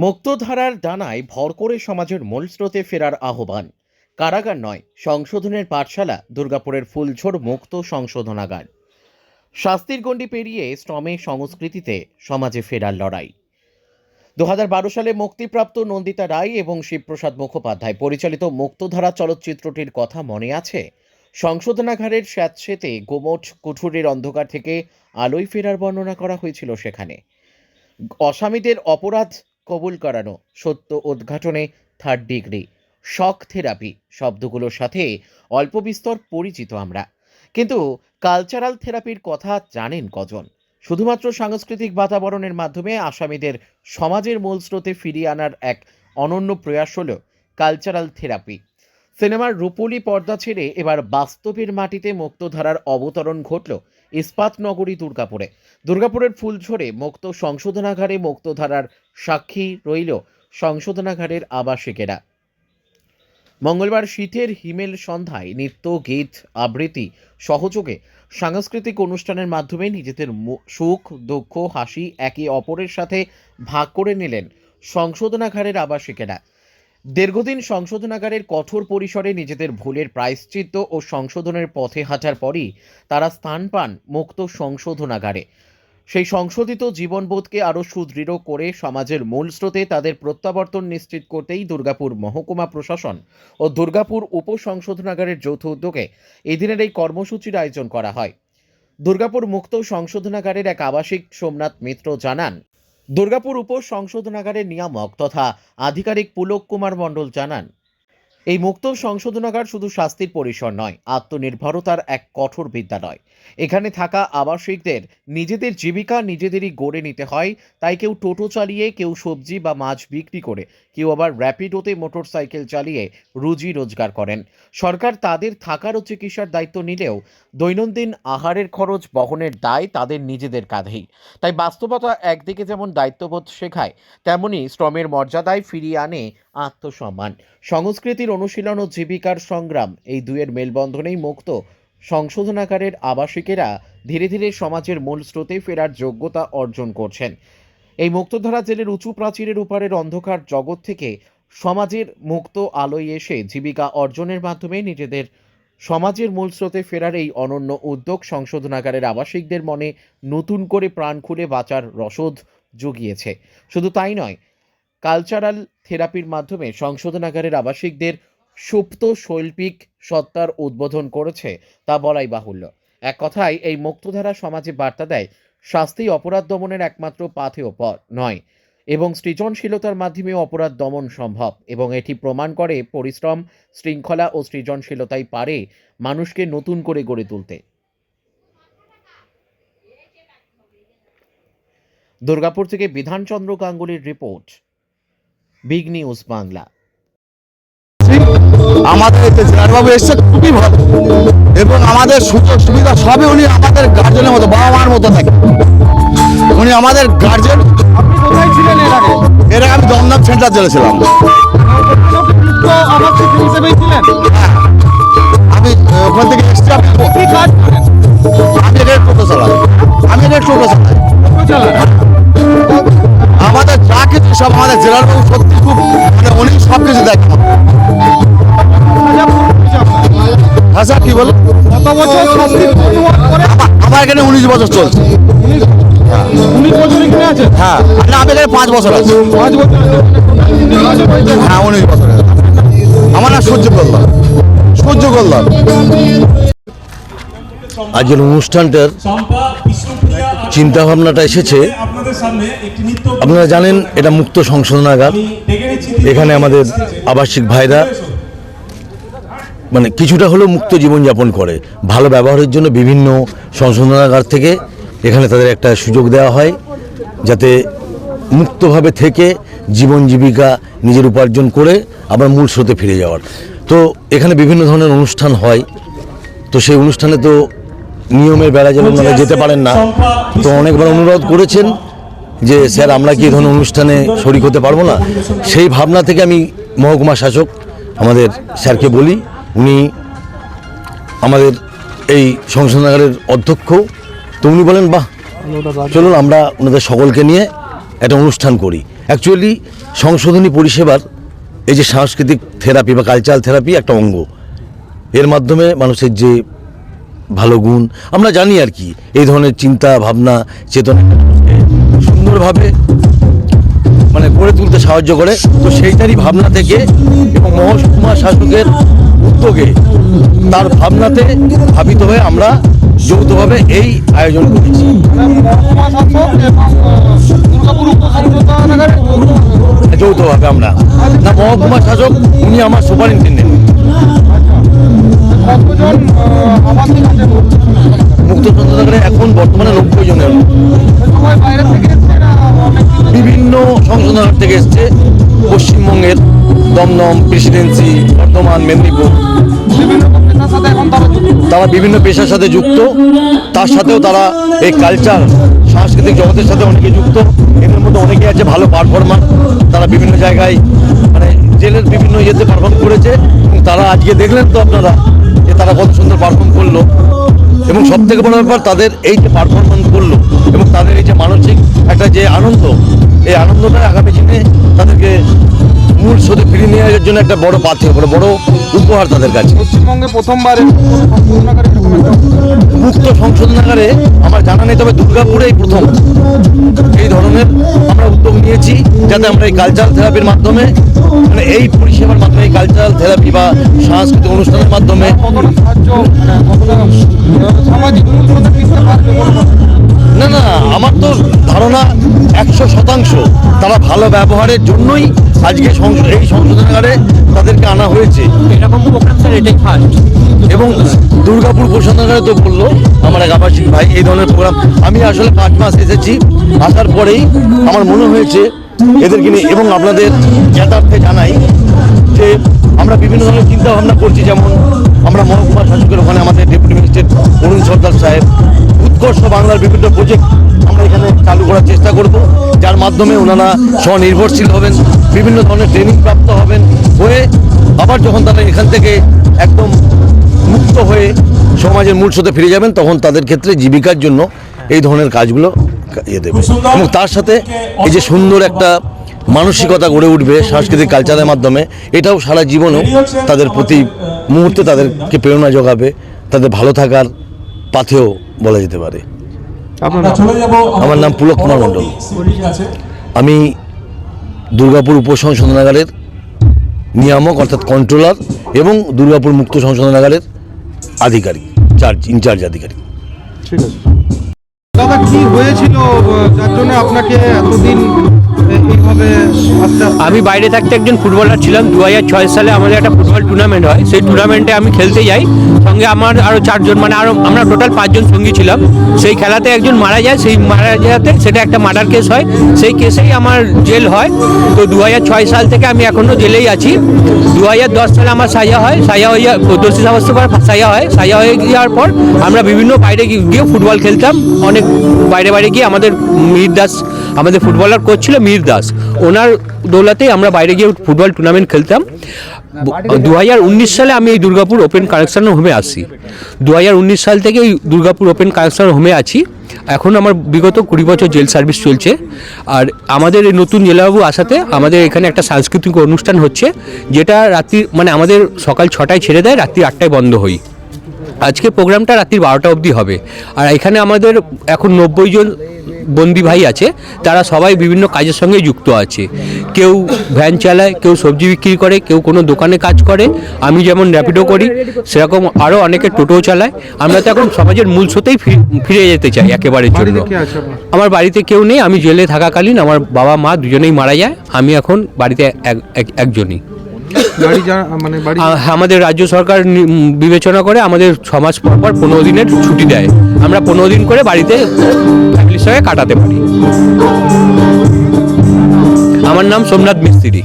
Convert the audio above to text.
মুক্তধারার ডানায় ভর করে সমাজের মূল স্রোতে ফেরার আহ্বান। কারাগার নয়, সংশোধনের পাঠশালা দুর্গাপুরের ফুলঝোড় মুক্ত সংশোধনাগার। শাস্তির গণ্ডি পেরিয়ে শ্রমে সংস্কৃতিতে সমাজে ফেরার লড়াই। 2012 সালে মুক্তিপ্রাপ্ত নন্দিতা রায় এবং শিবপ্রসাদ মুখোপাধ্যায় পরিচালিত মুক্তধারা চলচ্চিত্রটির কথা মনে আছে? সংশোধনাগারের স্যাঁতসেঁতে গোমট কুঠুরির অন্ধকার থেকে আলোয় ফেরার বর্ণনা করা হয়েছিল সেখানে। অসামীদের অপরাধ কবুল করানো, সত্য উদ্ঘাটনে থার্ড ডিগ্রি, শক থেরাপি শব্দগুলোর সাথে অল্প বিস্তর পরিচিত আমরা। কিন্তু কালচারাল থেরাপির কথা জানেন কজন? শুধুমাত্র সাংস্কৃতিক বাতাবরণের মাধ্যমে আসামিদের সমাজের মূল স্রোতে ফিরিয়ে আনার এক অনন্য প্রয়াস হল কালচারাল থেরাপি। সিনেমার রূপলি পর্দা ছেড়ে এবার বাস্তবের মাটিতে মুক্তধারার অবতরণ ঘটল ইস্পাত নগরী দুর্গাপুরে। দুর্গাপুরের ফুলঝোড়ে মুক্ত সংশোধনাগারে মুক্তধারার সাক্ষী রইল সংশোধনাগারের আবাসিকেরা। মঙ্গলবার শীতের হিমেল সন্ধ্যায় নৃত্য, গীত, আবৃত্তি সহযোগে সাংস্কৃতিক অনুষ্ঠানের মাধ্যমে নিজেদের সুখ, দুঃখ, হাসি একে অপরের সাথে ভাগ করে নিলেন সংশোধনাগারের আবাসিকেরা। দীর্ঘদিন সংশোধনাগারের কঠোর পরিসরে নিজেদের ভুলের প্রায়শ্চিত্ত ও সংশোধনের পথে হাঁটার পরই তারা স্থান পান মুক্ত সংশোধনাগারে। সেই সংশোধিত জীবনবোধকে আরও সুদৃঢ় করে সমাজের মূল স্রোতে তাদের প্রত্যাবর্তন নিশ্চিত করতেই দুর্গাপুর মহকুমা প্রশাসন ও দুর্গাপুর উপসংশোধনাগারের যৌথ উদ্যোগে এদিনের এই কর্মসূচির আয়োজন করা হয়। দুর্গাপুর মুক্ত সংশোধনাগারের এক আবাসিক সোমনাথ মিত্র জানান, দুর্গাপুর উপসংশোধনাগারের নিয়ামক তথা আধিকারিক পুলক কুমার মণ্ডল জানান, এই মুক্ত সংশোধনাগার শুধু শাস্তির পরিসর নয়, আত্মনির্ভরতার এক কঠোর বিদ্যালয়। এখানে থাকা আবাসিকদের নিজেদের জীবিকা নিজেদেরই গড়ে নিতে হয়। তাই কেউ টোটো চালিয়ে, কেউ সবজি বা মাছ বিক্রি করে, কেউ আবার র্যাপিডোতে মোটরসাইকেল চালিয়ে রুজি রোজগার করেন। সরকার তাদের থাকার ও চিকিৎসার দায়িত্ব নিলেও দৈনন্দিন আহারের খরচ বহনের দায় তাদের নিজেদের কাঁধেই। তাই বাস্তবতা একদিকে যেমন দায়িত্ববোধ শেখায়, তেমনি শ্রমের মর্যাদায় ফিরিয়ে আনে আত্মসম্মান। সংস্কৃতির অনুশীলন ও জীবিকার সংগ্রাম, এই দুয়ের মেলবন্ধনেই মুক্ত সংশোধনাগারের আবাসিকেরা ধীরে ধীরে সমাজের মূল স্রোতে ফেরার যোগ্যতা অর্জন করছেন। এই মুক্তধারা জেলের উঁচু প্রাচীরের উপারের অন্ধকার জগৎ থেকে সমাজের মুক্ত আলোয় এসে জীবিকা অর্জনের মাধ্যমে নিজেদের সমাজের মূল স্রোতে ফেরার এই অনন্য উদ্যোগ সংশোধনাগারের আবাসিকদের মনে নতুন করে প্রাণ খুলে বাঁচার রসদ জুগিয়েছে। শুধু তাই নয়, কালচারাল থেরাপির মাধ্যমে সংশোধনাগারের আবাসিকদের সুপ্ত শৈল্পিক সত্তার উদ্বোধন করেছে তা বলাই বাহুল্য। এক কথায় এই মুক্তধারা সমাজে বার্তা দেয়, শাস্তি অপরাধ দমনের একমাত্র পাথেয় পথ নয়, এবং সৃজনশীলতার মাধ্যমে অপরাধ দমন সম্ভব। এবং এটি প্রমাণ করে পরিশ্রম, শৃঙ্খলা ও সৃজনশীলতাই পারে মানুষকে নতুন করে গড়ে তুলতে। দুর্গাপুর থেকে বিধানচন্দ্র গাঙ্গুলির রিপোর্ট, বিগ নিউজ বাংলা। আমাদের জেলারবাবু এসছে খুবই ভালো, এবং আমাদের সুযোগ সুবিধা সবই উনি আমাদের গার্জেনের মতো, বাবা মার মতো থাকে। উনি আমাদের গার্জেন। আপনি কোথায় ছিলেন এর আগে? এর আগে আমি দমদম সেন্টার জেলে ছিলাম। আমি ওখান থেকে এসেছি। কি কাজ করেন? আমি এখানে টোটো চালাই। আমাদের যা কিছু সব আমাদের জেলারবাবু সত্যি খুব, মানে উনি সব কিছু দেখেন। হ্যাঁ স্যার, কি বলো? কত বছর আমার এখানে 19 বছর চলছে। 19 বছর এখানে আছে? হ্যাঁ, না আমি এখানে 5 বছর আছি। 5 বছর? হ্যাঁ, 19 বছর। আমার নাম সূর্য গোলদার। আজকের অনুষ্ঠানটার চিন্তা ভাবনাটা এসেছে, আপনারা জানেন এটা মুক্ত সংশোধনাগার। এখানে আমাদের আবাসিক ভাইরা মানে কিছুটা হলেও মুক্ত জীবনযাপন করে। ভালো ব্যবহারের জন্য বিভিন্ন সংশোধনাগার থেকে এখানে তাদের একটা সুযোগ দেওয়া হয়, যাতে মুক্তভাবে থেকে জীবন জীবিকা নিজের উপার্জন করে আবার মূল স্রোতে ফিরে যাওয়ার। তো এখানে বিভিন্ন ধরনের অনুষ্ঠান হয়। তো সেই অনুষ্ঠানে তো নিয়মের বেলা যেন ওনারা যেতে পারেন না। তো অনেকবার অনুরোধ করেছেন যে স্যার আমরা কি এই ধরনের অনুষ্ঠানে শরিক হতে পারবো না। সেই ভাবনা থেকে আমি মহকুমা শাসক আমাদের স্যারকে বলি, উনি আমাদের এই সংশোধনাগারের অধ্যক্ষ। তো উনি বলেন বাহ চলুন আমরা ওনাদের সকলকে নিয়ে একটা অনুষ্ঠান করি। অ্যাকচুয়ালি সংশোধনী পরিষেবার এই যে সাংস্কৃতিক থেরাপি বা কালচারাল থেরাপি একটা অঙ্গ, এর মাধ্যমে মানুষের যে ভালো গুণ আমরা জানি আর কি, এই ধরনের চিন্তা ভাবনা চেতনা সুন্দরভাবে মানে গড়ে তুলতে সাহায্য করে। তো সেইটারই ভাবনা থেকে এবং মহকুমা শাসকের উদ্যোগে তার ভাবনাতে ভাবিত হয়ে আমরা যৌথভাবে এই আয়োজন করেছি। মহকুমা শাসক এবং দুর্গাপুর উপসংসদনাগারে যৌথভাবে আমরা না, মহকুমা শাসক উনি আমার সুপারিনটেন্ডেন্ট। কতজন আবাসিক আছে মুক্ত সংসদনাগারে এখন বর্তমানে 90 জনের সবাই বাইরে থেকে এসছে না অনেক বিভিন্ন সংশোধনাগার থেকে এসছে, পশ্চিমবঙ্গের দমদম, প্রেসিডেন্সি, বর্ধমান, মেদিনীপুর। বিভিন্ন পেশার সাথে এখন তারা যুক্ত। তারা বিভিন্ন পেশার সাথে যুক্ত, তার সাথেও তারা এই কালচার সাংস্কৃতিক জগতের সাথে অনেকে যুক্ত। এদের মধ্যে অনেকে আছে ভালো পারফরমার, তারা বিভিন্ন জায়গায় মানে জেলের বিভিন্ন ইয়েতে পারফর্ম করেছে এবং তারা আজকে দেখলেন তো আপনারা যে তারা কত সুন্দর পারফর্ম করলো। এবং সব থেকে বড় ব্যাপার তাদের এই যে পারফরমেন্স করলো এবং তাদের এই যে মানসিক একটা যে আনন্দ, এই আনন্দটা আগামী দিনে তাদেরকে মূল স্রোতে ফিরিয়ে নিয়ে যাওয়ার জন্য একটা বড় পাথেয়, বড় উপহার তাদের কাছে। পশ্চিমবঙ্গে প্রথমবার সংশোধনাগারে এরকম একটা মুক্ত সংশোধনাগারে আমার জানা নেই, তবে দুর্গাপুরেই প্রথম এই ধরনের আমরা উদ্যোগ নিয়েছি, যাতে আমরা এই কালচারাল থেরাপির মাধ্যমে মানে এই পরিষেবার মাধ্যমে এই কালচারাল থেরাপি বা সাংস্কৃতিক অনুষ্ঠানের মাধ্যমে কতটা সাহায্য কতটা সামাজিক মূল্যবোধে ফিরতে পারবে বলে মনে হয়? না না, আমার তো ধারণা 100% তারা ভালো ব্যবহারের জন্যই আজকে এই সংশোধনাগারে তাদেরকে আনা হয়েছে। এরকম প্রোগ্রাম স্যার এটাই ফার্স্ট। এবং দুর্গাপুর সংশোধনাগারে তো বললো আমার এক আবাসিক ভাই এই ধরনের প্রোগ্রাম, আমি আসলে 5 মাস এসেছি, আসার পরেই আমার মনে হয়েছে এদেরকে নিয়ে। এবং আপনাদের জ্ঞাতার্থে জানাই যে আমরা বিভিন্ন ধরনের চিন্তা ভাবনা করছি, যেমন আমরা মহকুমা শাসকের ওখানে আমাদের ডেপুটি ম্যাজিস্ট্রেট অরুণ সর্দার সাহেব উৎকর্ষ বাংলার বিভিন্ন প্রজেক্ট আমরা এখানে চালু করার চেষ্টা করব, যার মাধ্যমে ওনারা স্বনির্ভরশীল হবেন, বিভিন্ন ধরনের ট্রেনিং প্রাপ্ত হবেন, হয়ে আবার যখন তারা এখান থেকে একদম মুক্ত হয়ে সমাজের মূল স্রোতে ফিরে যাবেন, তখন তাদের ক্ষেত্রে জীবিকার জন্য এই ধরনের কাজগুলো ইয়ে দেবে। এবং তার সাথে এই যে সুন্দর একটা মানসিকতা গড়ে উঠবে সাংস্কৃতিক কালচারের মাধ্যমে, এটাও সারা জীবনেও তাদের প্রতি মুহূর্তে তাদেরকে প্রেরণা যোগাবে, তাদের ভালো থাকার পাথেও বলা যেতে পারে। আমার নাম পুলক কুমার মণ্ডল, আমি দুর্গাপুর উপসংশোধনাগারের নিয়ামক অর্থাৎ কন্ট্রোলার এবং দুর্গাপুর মুক্ত সংশোধনাগারের আধিকারিক, ইনচার্জ আধিকারিক। ঠিক আছে দাদা, কি হয়েছিল যার জন্য আপনাকে এতদিন এইভাবে আস্তে আস্তে আমি বাইরে থাকতে একজন ফুটবলার ছিলাম। 2006 সালে আমাদের একটা ফুটবল টুর্নামেন্ট হয়, সেই টুর্নামেন্টে আমি খেলতে যাই, সঙ্গে আমার আরও 4 জন মানে আরও আমরা টোটাল 5 জন সঙ্গী ছিলাম। সেই খেলাতে একজন মারা যায়, সেই মারা যাওয়াতে সেটা একটা মার্ডার কেস হয়, সেই কেসেই আমার জেল হয়। তো 2006 সাল থেকে আমি এখনও জেলেই আছি। 2010 সালে আমার সাজা হয়, সাজা হয়ে দোষী সাব্যস্ত করার সাজা হয়। সাজা হয়ে যাওয়ার পর আমরা বিভিন্ন বাইরে গিয়ে ফুটবল খেলতাম, অনেক বাইরে গিয়ে আমাদের মিহির দাস আমাদের ফুটবলার কোচ ছিল, মিহির দাস, ওনার দৌলতেই আমরা বাইরে গিয়ে ফুটবল টুর্নামেন্ট খেলতাম। 2019 সালে আমি এই দুর্গাপুর ওপেন কারেকশন হোমে আসি। 2019 সাল থেকে এই দুর্গাপুর ওপেন কারেকশন হোমে আছি। এখন আমার বিগত 20 বছর জেল সার্ভিস চলছে। আর আমাদের এই নতুন জেলাবাবু আসাতে আমাদের এখানে একটা সাংস্কৃতিক অনুষ্ঠান হচ্ছে, যেটা রাত্রি মানে আমাদের সকাল 6টায় ছেড়ে দেয়, রাত্রি 8টায় বন্ধ হই। আজকে প্রোগ্রামটা রাত্রি 12টা অবধি হবে। আর এখানে আমাদের এখন 90 জন বন্দি ভাই আছে, তারা সবাই বিভিন্ন কাজের সঙ্গে যুক্ত আছে। কেউ ভ্যান চালায়, কেউ সবজি বিক্রি করে, কেউ কোনো দোকানে কাজ করে, আমি যেমন র্যাপিডো করি, সেরকম আরও অনেকে টোটোও চালায়। আমরা তো এখন সমাজের মূল স্রোতেই ফিরে যেতে চাই একেবারের জন্য। কে আছে আপনার? আমার বাড়িতে কেউ নেই, আমি জেলে থাকাকালীন আমার বাবা মা দুজনেই মারা যায়, আমি এখন বাড়িতে একজনই। বাড়ি মানে বাড়ি আমাদের রাজ্য সরকার বিবেচনা করে আমাদের 6 মাস পর 15 দিনের ছুটি দেয়, আমরা 15 দিন করে বাড়িতে ফ্যামিলির সঙ্গে কাটাতে পারি। আমার নাম সোমনাথ মিস্ত্রি।